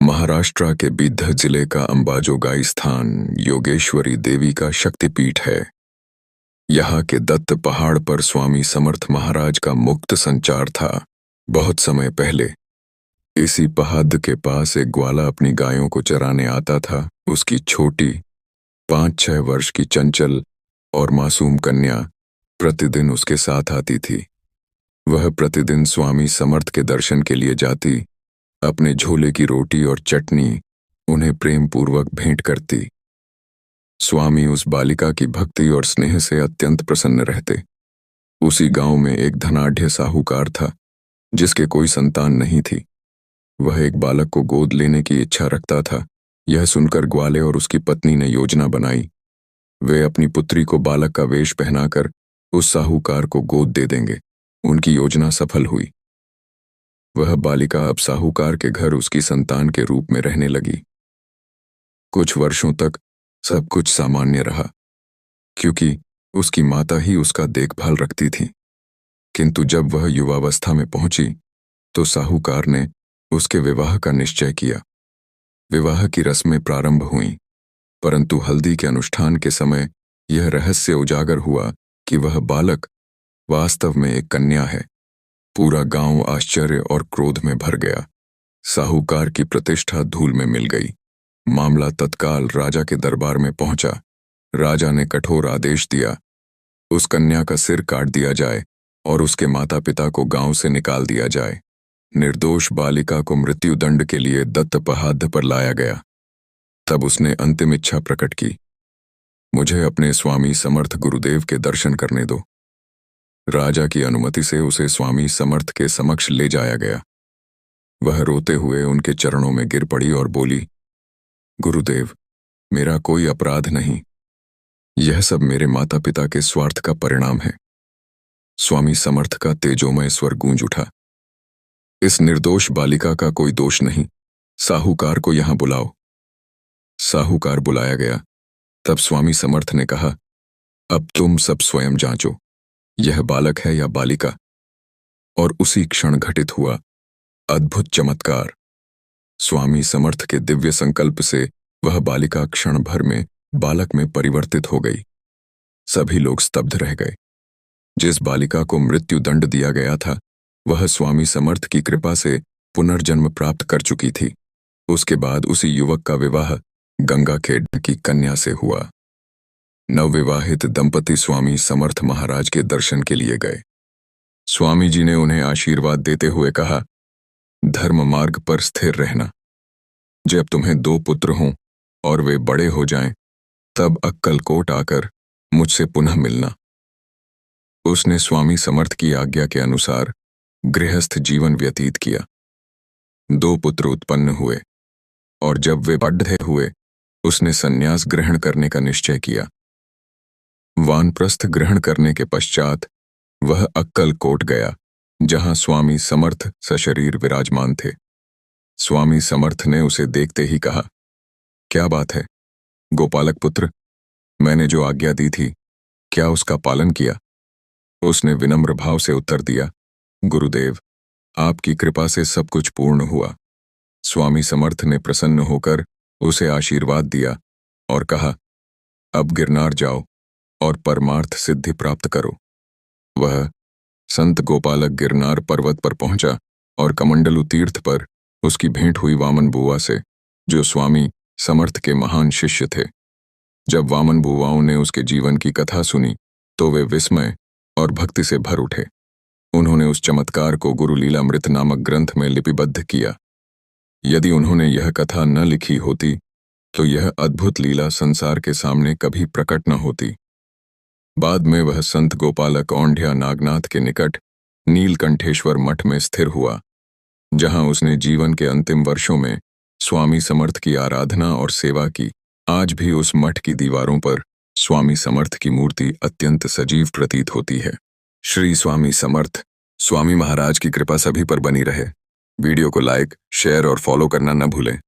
महाराष्ट्र के बीदर जिले का अंबाजोगाई स्थान योगेश्वरी देवी का शक्तिपीठ है। यहाँ के दत्त पहाड़ पर स्वामी समर्थ महाराज का मुक्त संचार था। बहुत समय पहले इसी पहाड़ के पास एक ग्वाला अपनी गायों को चराने आता था। उसकी छोटी 5-6 वर्ष की चंचल और मासूम कन्या प्रतिदिन उसके साथ आती थी। वह प्रतिदिन स्वामी समर्थ के दर्शन के लिए जाती, अपने झोले की रोटी और चटनी उन्हें प्रेम पूर्वक भेंट करती। स्वामी उस बालिका की भक्ति और स्नेह से अत्यंत प्रसन्न रहते। उसी गांव में एक धनाढ्य साहूकार था जिसके कोई संतान नहीं थी। वह एक बालक को गोद लेने की इच्छा रखता था। यह सुनकर ग्वाले और उसकी पत्नी ने योजना बनाई। वे अपनी पुत्री को बालक का वेश पहनाकर उस साहूकार को गोद दे देंगे। उनकी योजना सफल हुई। वह बालिका अब साहूकार के घर उसकी संतान के रूप में रहने लगी। कुछ वर्षों तक सब कुछ सामान्य रहा, क्योंकि उसकी माता ही उसका देखभाल रखती थी। किंतु जब वह युवावस्था में पहुंची तो साहूकार ने उसके विवाह का निश्चय किया। विवाह की रस्में प्रारंभ हुईं, परंतु हल्दी के अनुष्ठान के समय यह रहस्य उजागर हुआ कि वह बालक वास्तव में एक कन्या है। पूरा गांव आश्चर्य और क्रोध में भर गया। साहूकार की प्रतिष्ठा धूल में मिल गई। मामला तत्काल राजा के दरबार में पहुंचा। राजा ने कठोर आदेश दिया, उस कन्या का सिर काट दिया जाए और उसके माता पिता को गांव से निकाल दिया जाए। निर्दोष बालिका को मृत्युदंड के लिए दत्त पहाड़ पर लाया गया। तब उसने अंतिम इच्छा प्रकट की, मुझे अपने स्वामी समर्थ गुरुदेव के दर्शन करने दो। राजा की अनुमति से उसे स्वामी समर्थ के समक्ष ले जाया गया। वह रोते हुए उनके चरणों में गिर पड़ी और बोली, गुरुदेव, मेरा कोई अपराध नहीं। यह सब मेरे माता पिता के स्वार्थ का परिणाम है। स्वामी समर्थ का तेजोमय स्वर गूंज उठा, इस निर्दोष बालिका का कोई दोष नहीं। साहूकार को यहां बुलाओ। साहूकार बुलाया गया। तब स्वामी समर्थ ने कहा, अब तुम सब स्वयं जांचो, यह बालक है या बालिका। और उसी क्षण घटित हुआ अद्भुत चमत्कार। स्वामी समर्थ के दिव्य संकल्प से वह बालिका क्षण भर में बालक में परिवर्तित हो गई। सभी लोग स्तब्ध रह गए। जिस बालिका को मृत्युदंड दिया गया था वह स्वामी समर्थ की कृपा से पुनर्जन्म प्राप्त कर चुकी थी। उसके बाद उसी युवक का विवाह गंगाखेड़ की कन्या से हुआ। नवविवाहित दंपति स्वामी समर्थ महाराज के दर्शन के लिए गए। स्वामी जी ने उन्हें आशीर्वाद देते हुए कहा, धर्म मार्ग पर स्थिर रहना। जब तुम्हें 2 पुत्र हों और वे बड़े हो जाएं, तब अक्कलकोट आकर मुझसे पुनः मिलना। उसने स्वामी समर्थ की आज्ञा के अनुसार गृहस्थ जीवन व्यतीत किया। 2 पुत्र उत्पन्न हुए और जब वे बड़े हुए उसने संन्यास ग्रहण करने का निश्चय किया। वानप्रस्थ ग्रहण करने के पश्चात वह अक्कलकोट गया, जहां स्वामी समर्थ सशरीर विराजमान थे। स्वामी समर्थ ने उसे देखते ही कहा, क्या बात है गोपालक पुत्र, मैंने जो आज्ञा दी थी क्या उसका पालन किया? उसने विनम्र भाव से उत्तर दिया, गुरुदेव, आपकी कृपा से सब कुछ पूर्ण हुआ। स्वामी समर्थ ने प्रसन्न होकर उसे आशीर्वाद दिया और कहा, अब गिरनार जाओ और परमार्थ सिद्धि प्राप्त करो। वह संत गोपालक गिरनार पर्वत पर पहुंचा और कमंडलू तीर्थ पर उसकी भेंट हुई वामन बुआ से, जो स्वामी समर्थ के महान शिष्य थे। जब वामन बुआओं ने उसके जीवन की कथा सुनी तो वे विस्मय और भक्ति से भर उठे। उन्होंने उस चमत्कार को गुरु लीलामृत नामक ग्रंथ में लिपिबद्ध किया। यदि उन्होंने यह कथा न लिखी होती तो यह अद्भुत लीला संसार के सामने कभी प्रकट न होती। बाद में वह संत गोपालक औंढ्या नागनाथ के निकट नीलकंठेश्वर मठ में स्थिर हुआ, जहां उसने जीवन के अंतिम वर्षों में स्वामी समर्थ की आराधना और सेवा की। आज भी उस मठ की दीवारों पर स्वामी समर्थ की मूर्ति अत्यंत सजीव प्रतीत होती है। श्री स्वामी समर्थ। स्वामी महाराज की कृपा सभी पर बनी रहे। वीडियो को लाइक, शेयर और फॉलो करना न भूलें।